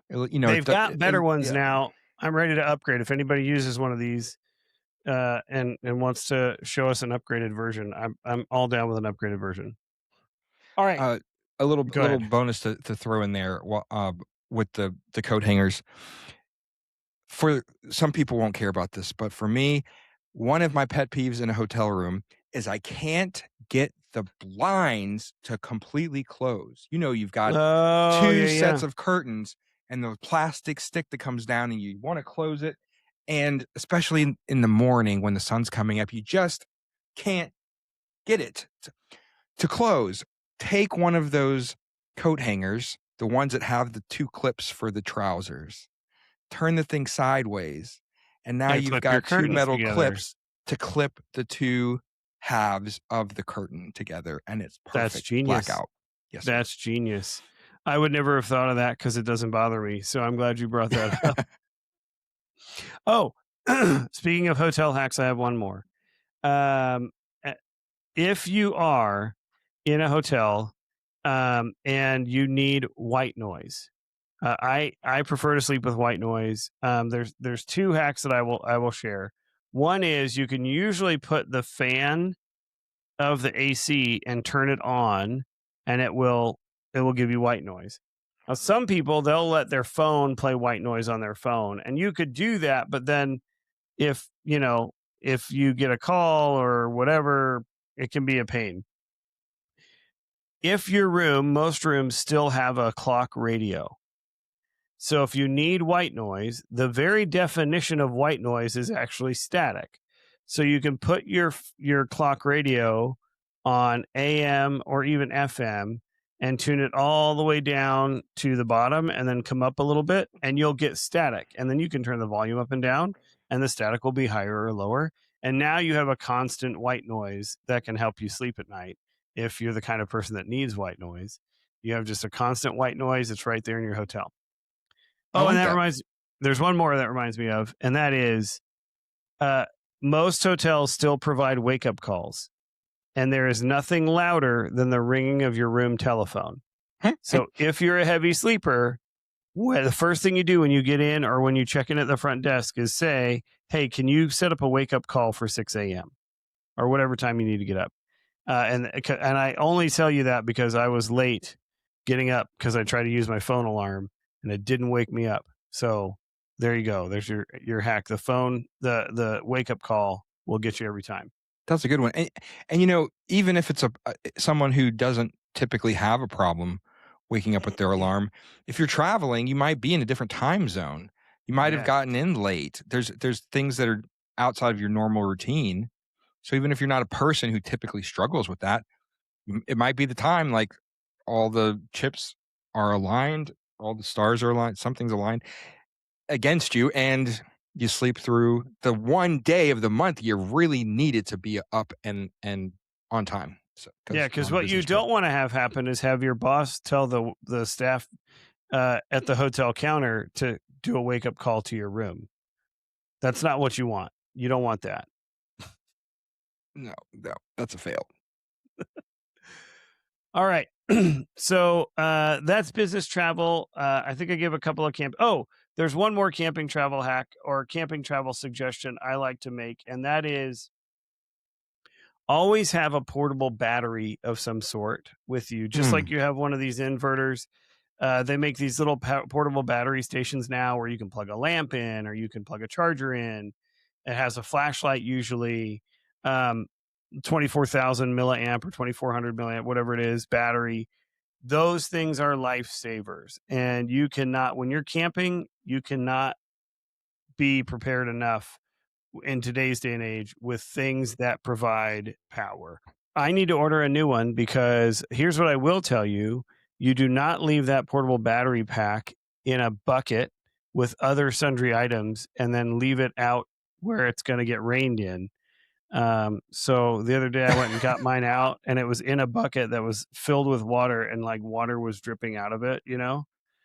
they've got better ones now. I'm ready to upgrade. If anybody uses one of these and wants to show us an upgraded version, I'm all down with an upgraded version. All right. A little bonus to throw in there with the coat hangers. For some people won't care about this, but for me, one of my pet peeves in a hotel room is I can't get the blinds to completely close. You've got Oh, two yeah, sets yeah. of curtains and the plastic stick that comes down and you want to close it. And especially in the morning when the sun's coming up, you just can't get it to close. Take one of those coat hangers, the ones that have the two clips for the trousers, turn the thing sideways, and now And you've clip your got two curtains metal together. clips to clip the two halves of the curtain together, and it's That's perfect. genius. Blackout. Yes, sir. That's genius. I would never have thought of that because it doesn't bother me. So I'm glad you brought that up. Oh, speaking of hotel hacks, I have one more. Um, uh, if you are in a hotel and you need white noise, I prefer to sleep with white noise. There's two hacks that I will share. One is you can usually put the fan of the AC and turn it on, and it will give you white noise. Now, some people they'll let their phone play white noise on their phone, and you could do that, but then if you get a call or whatever, it can be a pain. If your room, most rooms still have a clock radio. So if you need white noise, the very definition of white noise is actually static. So you can put your clock radio on AM or even FM and tune it all the way down to the bottom and then come up a little bit and you'll get static. And then you can turn the volume up and down and the static will be higher or lower. And now you have a constant white noise that can help you sleep at night. If you're the kind of person that needs white noise, you have just a constant white noise that's right there in your hotel. I Oh, and like that that. there's one more that reminds me of, and that is uh, most hotels still provide wake up calls, and there is nothing louder than the ringing of your room telephone. So if you're a heavy sleeper, the first thing you do when you get in or when you check in at the front desk is say, hey, can you set up a wake up call for 6 a.m. or whatever time you need to get up? And I only tell you that because I was late getting up because I tried to use my phone alarm and it didn't wake me up. So there you go. There's your hack. The phone, the wake up call will get you every time. That's a good one. And even if it's someone who doesn't typically have a problem waking up with their alarm, if you're traveling, you might be in a different time zone. You might have Yes. gotten in late. There's things that are outside of your normal routine. So even if you're not a person who typically struggles with that, it might be the time, like all the chips are aligned, all the stars are aligned, something's aligned against you, and you sleep through the one day of the month you really needed to be up and on time. So, Yeah, because what you don't want to have happen is have your boss tell the staff at the hotel counter to do a wake up call to your room. That's not what you want. You don't want that. No, that's a fail. All right. So that's business travel. I think I gave a couple of camp. Oh, there's one more camping travel hack or camping travel suggestion I like to make, and that is always have a portable battery of some sort with you, just like you have one of these inverters. They make these little portable battery stations now where you can plug a lamp in or you can plug a charger in. It has a flashlight usually. 24,000 milliamp or 2,400 milliamp, whatever it is, battery. Those things are lifesavers. And you cannot, when you're camping, you cannot be prepared enough in today's day and age with things that provide power. I need to order a new one because here's what I will tell you. You do not leave that portable battery pack in a bucket with other sundry items and then leave it out where it's going to get rained in. So the other day I went and got mine out and it was in a bucket that was filled with water and like water was dripping out of it,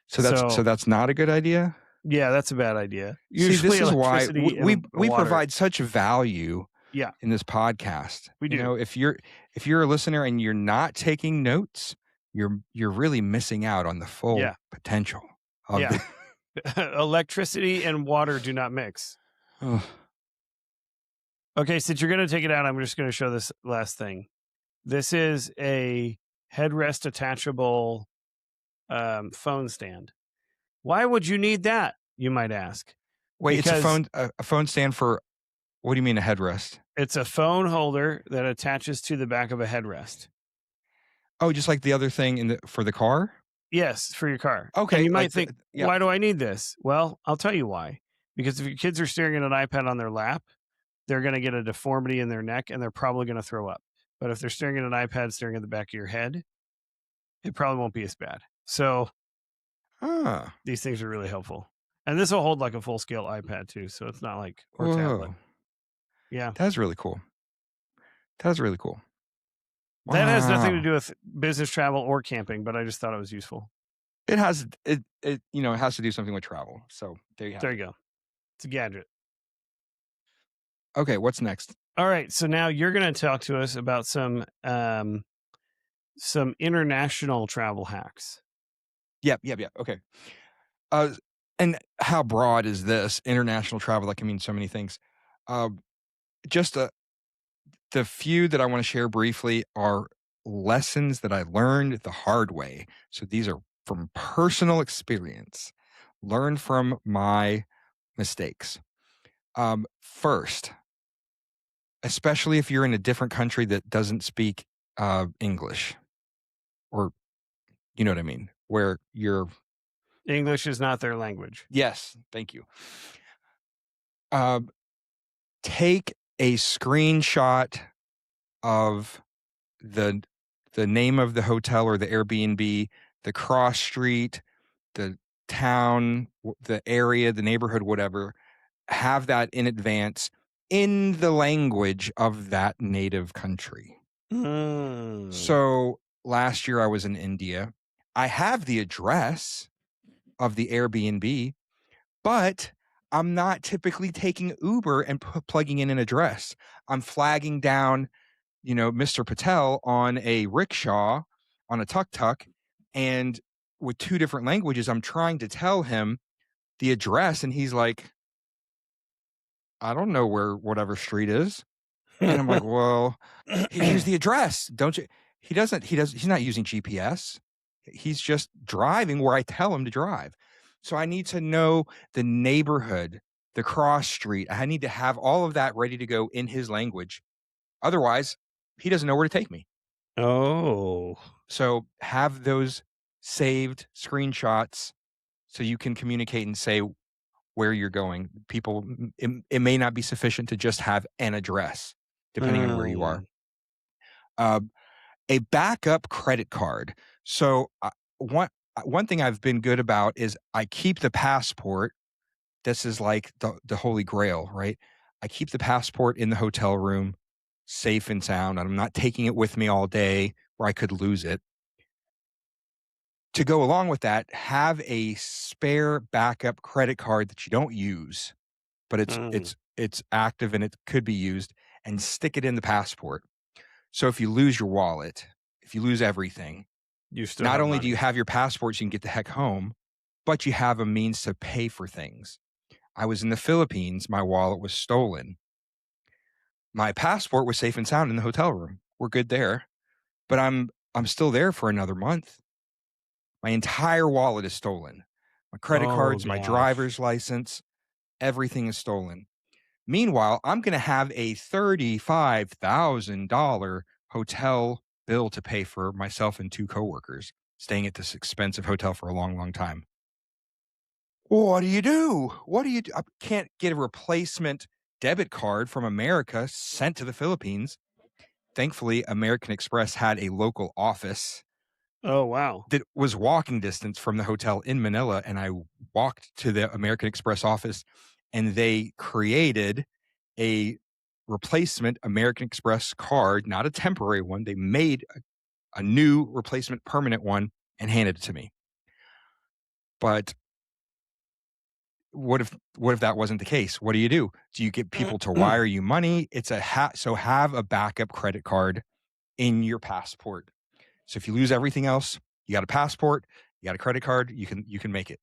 So that's not a good idea. Yeah, that's a bad idea. See, Usually this is why electricity and we water. provide such value Yeah, in this podcast. we do. If you're a listener and you're not taking notes, you're really missing out on the full potential of Electricity and water do not mix. Okay, since you're going to take it out, I'm just going to show this last thing. This is a headrest attachable phone stand. Why would you need that, you might ask? Wait, it's a phone stand for What do you mean a headrest? It's a phone holder that attaches to the back of a headrest. Oh, just like the other thing for the car? Yes, for your car. And Okay, you might like think, yeah. why do I need this? Well, I'll tell you why. Because if your kids are staring at an iPad on their lap, they're going to get a deformity in their neck and they're probably going to throw up. But if they're staring at an iPad, staring at the back of your head, it probably won't be as bad. So these things are really helpful. And this will hold like a full scale iPad too. So it's not like, or tablet. Whoa. Yeah. That's really cool. That's really cool. That has nothing to Wow. do with business travel or camping, but I just thought it was useful. It has it it has to do something with travel. So there you have There it. you go. It's a gadget. Okay, what's next? All right. So now you're going to talk to us about some international travel hacks. Yep. Okay. And how broad is this international travel? That can mean so many things. Just the few that I want to share briefly are lessons that I learned the hard way. So these are from personal experience. Learn from my mistakes. First, especially if you're in a different country that doesn't speak English, or you know what I mean, where you're English is not their language. yes, thank you. Take a screenshot of the name of the hotel or the Airbnb, the cross street, the town, the area, the neighborhood, whatever. Have that in advance in the language of that native country. So last year I was in India. I have the address of the Airbnb, but I'm not typically taking Uber and plugging in an address. I'm flagging down, Mr. Patel on a rickshaw, on a tuk-tuk, and with two different languages, I'm trying to tell him the address, and he's like, I don't know where whatever street is. And I'm like, well, here's the address. Don't you? He's not using GPS. He's just driving where I tell him to drive. So I need to know the neighborhood, the cross street. I need to have all of that ready to go in his language. Otherwise, he doesn't know where to take me. Oh. So have those saved screenshots so you can communicate and say where you're going. People, it may not be sufficient to just have an address, depending on where you are. A backup credit card. So one thing I've been good about is I keep the passport. This is like the holy grail, right? I keep the passport in the hotel room, safe and sound. I'm not taking it with me all day where I could lose it. To go along with that, have a spare backup credit card that you don't use, but it's active and it could be used, and stick it in the passport. So if you lose your wallet, if you lose everything, You still not have only do money. you have your passport so you can get the heck home, but you have a means to pay for things. I was in the Philippines. My wallet was stolen. My passport was safe and sound in the hotel room. We're good there, but I'm still there for another month. My entire wallet is stolen. My credit cards, my driver's license, everything is stolen. Meanwhile, I'm going to have a $35,000 hotel bill to pay for myself and two coworkers staying at this expensive hotel for a long, long time. What do you do? I can't get a replacement debit card from America sent to the Philippines. Thankfully, American Express had a local office. Oh, wow. That was walking distance from the hotel in Manila, and I walked to the American Express office, and they created a replacement American Express card, not a temporary one. They made a new replacement permanent one and handed it to me. But what if that wasn't the case? What do? Do you get people to wire you money? It's so have a backup credit card in your passport. So if you lose everything else, you got a passport, you got a credit card, you can make it.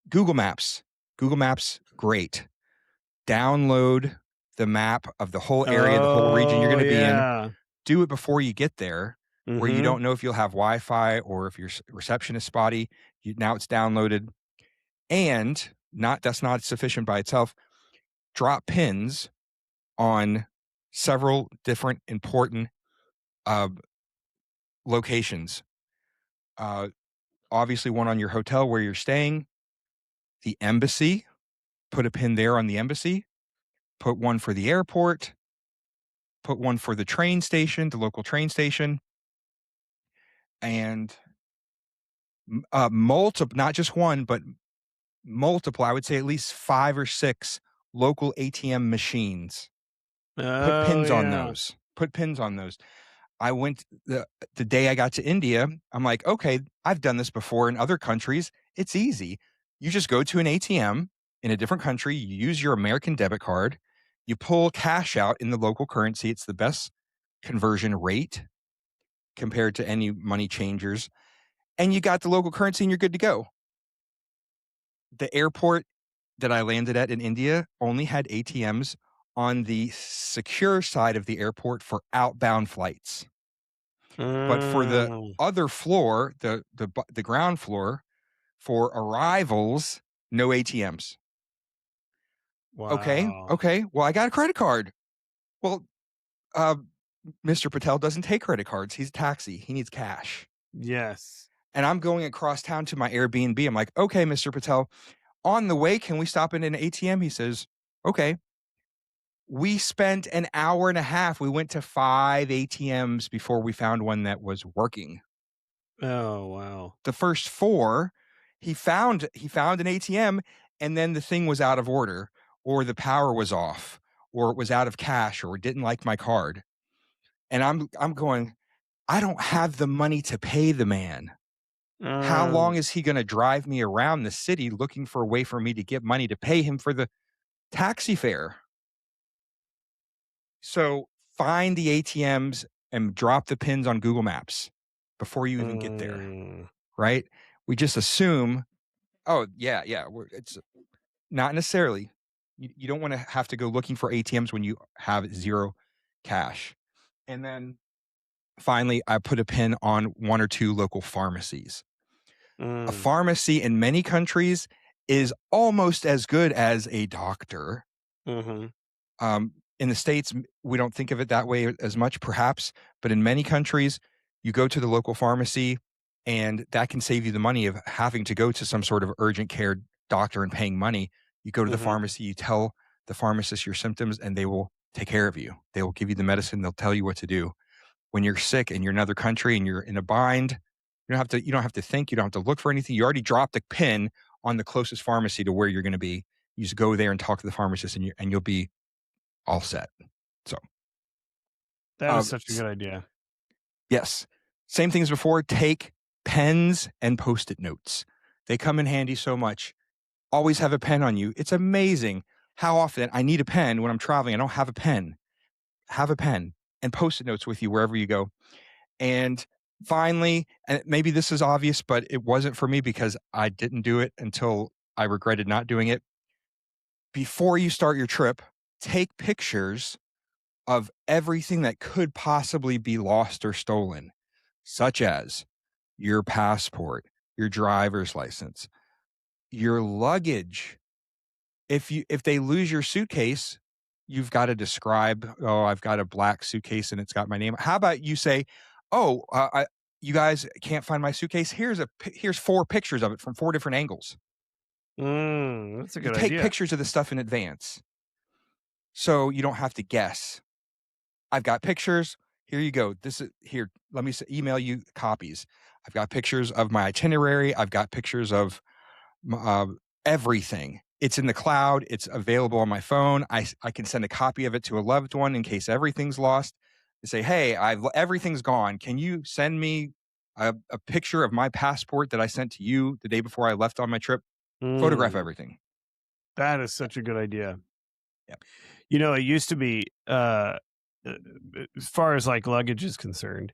Google Maps. Google Maps, great. Download the map of the whole area, the whole region you're going to be in. Do it before you get there, where you don't know if you'll have Wi-Fi or if your reception is spotty. Now it's downloaded. And That's not sufficient by itself. Drop pins on several different important uh, locations. Uh, Obviously, one on your hotel where you're staying, the embassy. Put a pin there on the embassy. Put one for the airport. Put one for the train station, the local train station, and multiple, not just one, but multiple. I would say at least 5 or 6 local ATM machines. Put Oh pins on yeah. those. Put pins on those. I went the day I got to India. I'm like, okay, I've done this before in other countries. It's easy. You just go to an ATM in a different country. You use your American debit card. You pull cash out in the local currency. It's the best conversion rate compared to any money changers. And you got the local currency and you're good to go. The airport that I landed at in India only had ATMs on the secure side of the airport for outbound flights. But for the Mm, other floor, the ground floor, for arrivals, no ATMs. Okay, wow. okay. Well, I got a credit card. Well, uh, Mr. Patel doesn't take credit cards. He's a taxi. He needs cash. Yes. And I'm going across town to my Airbnb. I'm like, okay, Mr. Patel, on the way, can we stop in an ATM? He says, okay. We spent an hour and a half. We went to 5 ATMs before we found one that was working. Oh wow. The first 4, he found an ATM, and then the thing was out of order, or the power was off, or it was out of cash, or it didn't like my card. And I'm going, I don't have the money to pay the man. How long Um, is he going to drive me around the city looking for a way for me to get money to pay him for the taxi fare? So find the ATMs and drop the pins on Google Maps before you even get there, mm, right? We just assume, oh, yeah, yeah, it's not necessarily. You don't want to have to go looking for ATMs when you have 0 cash. And then finally, I put a pin on 1 or 2 local pharmacies. A mm, pharmacy in many countries is almost as good as a doctor. mhm, In the States, we don't think of it that way as much, perhaps, but in many countries, you go to the local pharmacy, and that can save you the money of having to go to some sort of urgent care doctor and paying money. You go to the mhm. pharmacy, you tell the pharmacist your symptoms, and they will take care of you. They will give you the medicine. They'll tell you what to do. When you're sick and you're in another country and you're in a bind, you don't have to think. You don't have to look for anything. You already dropped a pin on the closest pharmacy to where you're going to be. You just go there and talk to the pharmacist, and you'll be all set. So, That is uh, such a good idea. yes, same thing as before. Take pens and Post-it notes. They come in handy so much. Always have a pen on you. It's amazing how often I need a pen when I'm traveling. I don't have a pen. Have a pen and Post-it notes with you wherever you go. And finally, and maybe this is obvious, but it wasn't for me because I didn't do it until I regretted not doing it. Before you start your trip, take pictures of everything that could possibly be lost or stolen, such as your passport, your driver's license, your luggage. If they lose your suitcase, you've got to describe, oh, I've got a black suitcase and it's got my name. How about you say, oh, you guys can't find my suitcase. Here's 4 pictures of it from 4 different angles. That's a You good take idea. pictures of the stuff in advance so you don't have to guess. I've got pictures. Here you go. This is here. Let me email you copies. I've got pictures of my itinerary. I've got pictures of everything. It's in the cloud. It's available on my phone. I can send a copy of it to a loved one in case everything's lost. I say, hey, everything's gone. Can you send me a picture of my passport that I sent to you the day before I left on my trip? Photograph Mm, everything. that is Yep. such a good idea. Yep. It used to be, uh, as far as like luggage is concerned,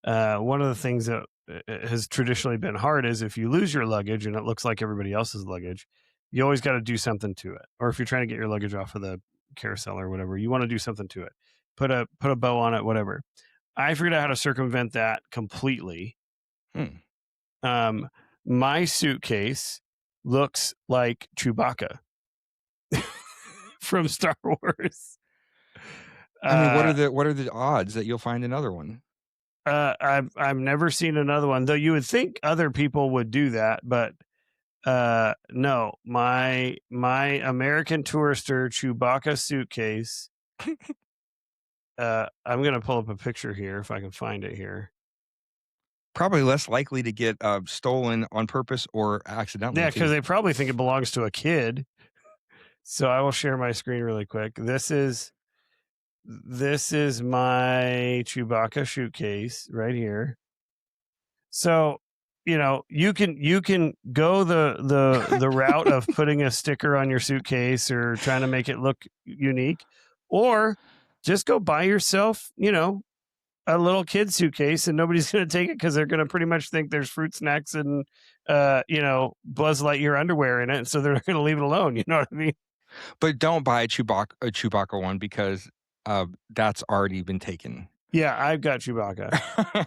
one of the things that has traditionally been hard is if you lose your luggage and it looks like everybody else's luggage, you always got to do something to it. Or if you're trying to get your luggage off of the carousel or whatever, you want to do something to it. Put a bow on it, whatever. I figured out how to circumvent that completely. Hmm. Um, my suitcase looks like Chewbacca from Star Wars. I mean, what are the odds that you'll find another one? I've never seen another one, though. You would think other people would do that, but no. My American Tourister Chewbacca suitcase. I'm gonna pull up a picture here if I can find it here. Probably less likely to get stolen on purpose or accidentally. Yeah, because they probably think it belongs to a kid. So I will share my screen really quick. This is my Chewbacca suitcase right here. So, you can go the route of putting a sticker on your suitcase or trying to make it look unique, or just go buy yourself, a little kid suitcase, and nobody's going to take it because they're going to pretty much think there's fruit snacks and Buzz Lightyear underwear in it, and so they're not going to leave it alone. You know what I mean? But don't buy a Chewbacca one because that's already been taken. Yeah, I've got Chewbacca.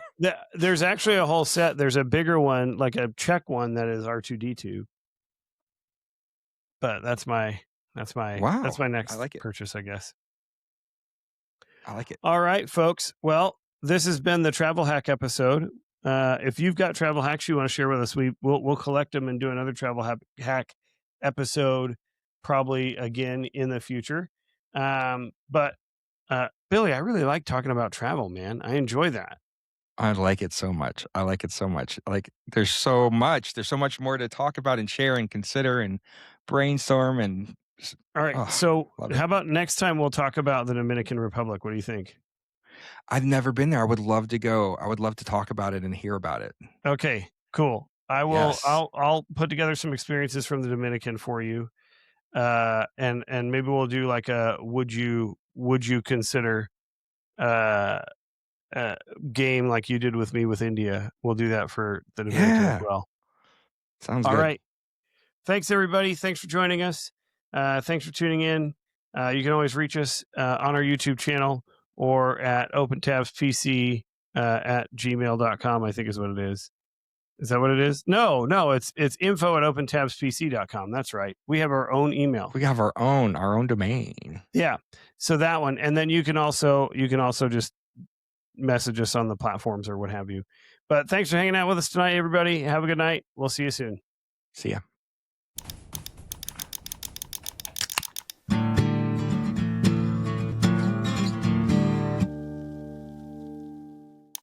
There's actually a whole set. There's a bigger one, like a Czech one, that is R2-D2. But that's my Wow, that's my next I like it. purchase, I guess. I like it. All right, folks. Well, this has been the travel hack episode. If you've got travel hacks you want to share with us, we'll collect them and do another travel hack episode probably again in the future. But Billy, I really like talking about travel, man. I enjoy that. I like it so much. Like there's so much more to talk about and share and consider and brainstorm and all right. So how about next time we'll talk about the Dominican Republic? What do you think? I've never been there. I would love to go. I would love to talk about it and hear about it. Okay, cool. I will. Yes. I'll put together some experiences from the Dominican for you, and maybe we'll do like a would you consider game like you did with me with India. We'll do that for the Dominican as well. Sounds all good. All right. Thanks everybody. Thanks for joining us. Thanks for tuning in. You can always reach us on our YouTube channel or at opentabspc at gmail.com, I think is what it is. Is that what it is? No, it's info@opentabspc.com. That's right. We have our own email. We have our own domain. Yeah. So that one. And then you can also just message us on the platforms or what have you. But thanks for hanging out with us tonight, everybody. Have a good night. We'll see you soon. See ya.